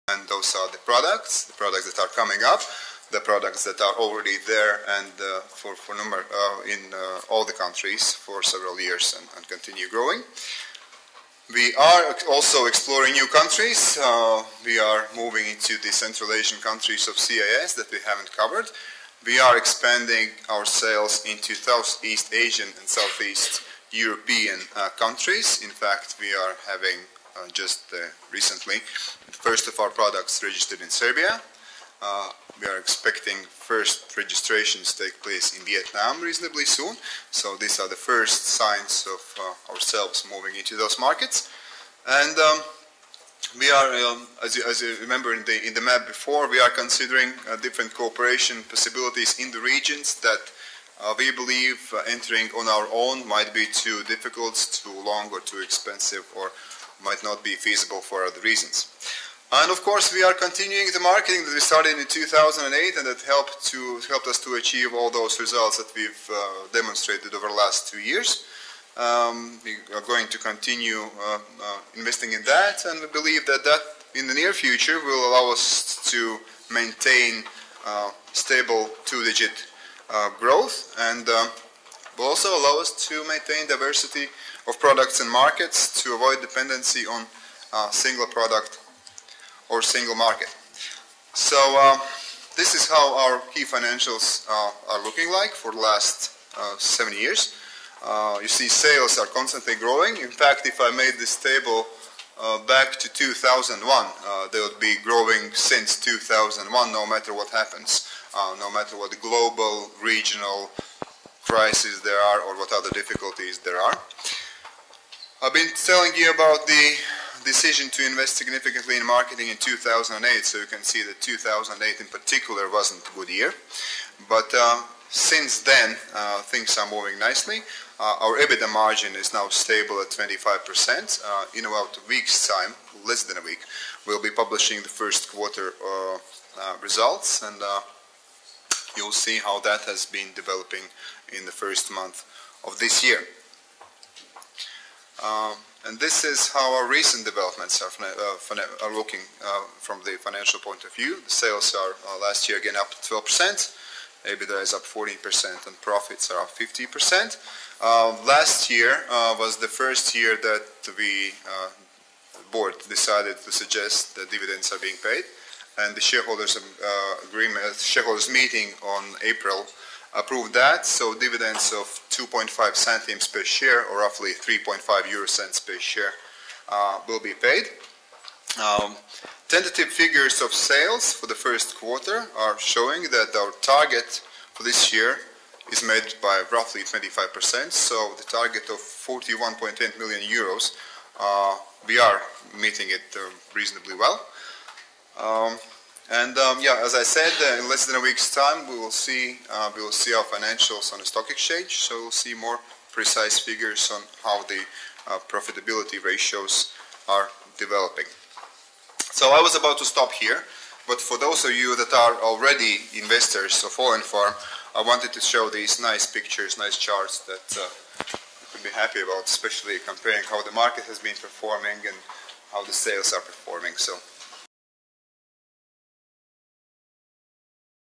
And those are the products that are coming up, the products that are already there and in all the countries for several years and continue growing. We are also exploring new countries. We are moving into the Central Asian countries of CIS that we haven't covered. We are expanding our sales into Southeast Asian and Southeast European countries. In fact, we are having just recently the first of our products registered in Serbia. We are expecting first registrations to take place in Vietnam reasonably soon. So these are the first signs of ourselves moving into those markets. And we are, as you remember in the map before, we are considering different cooperation possibilities in the regions that we believe entering on our own might be too difficult, too long, or too expensive, or might not be feasible for other reasons. And of course, we are continuing the marketing that we started in 2008 and that helped us to achieve all those results that we've demonstrated over the last 2 years. We are going to continue investing in that, and we believe that in the near future will allow us to maintain stable two-digit growth, and will also allow us to maintain diversity of products and markets to avoid dependency on a single product or single market. So this is how our key financials are looking like for the last 7 years. You see sales are constantly growing. In fact, if I made this table back to 2001, they would be growing since 2001 no matter what happens, no matter what the global, regional crises there are or what other difficulties there are. I've been telling you about the decision to invest significantly in marketing in 2008, so you can see that 2008 in particular wasn't a good year. But since then, things are moving nicely. Our EBITDA margin is now stable at 25%. In about a week's time, less than a week, we'll be publishing the first quarter results, and you'll see how that has been developing in the first month of this year. And this is how our recent developments are looking from the financial point of view. The sales are last year again up 12%, EBITDA is up 14%, and profits are up 50%. Last year was the first year that the board decided to suggest that dividends are being paid, and the shareholders meeting on April approved that, so dividends of 2.5 centimes per share, or roughly 3.5 euro cents per share, will be paid. Tentative figures of sales for the first quarter are showing that our target for this year is made by roughly 25%, so the target of 41.8 million euros, we are meeting it reasonably well. Yeah, as I said, in less than a week's time, we will see our financials on the stock exchange. So we'll see more precise figures on how the profitability ratios are developing. So I was about to stop here, but for those of you that are already investors of Olainfarm, I wanted to show these nice pictures, nice charts that you could be happy about, especially comparing how the market has been performing and how the sales are performing. So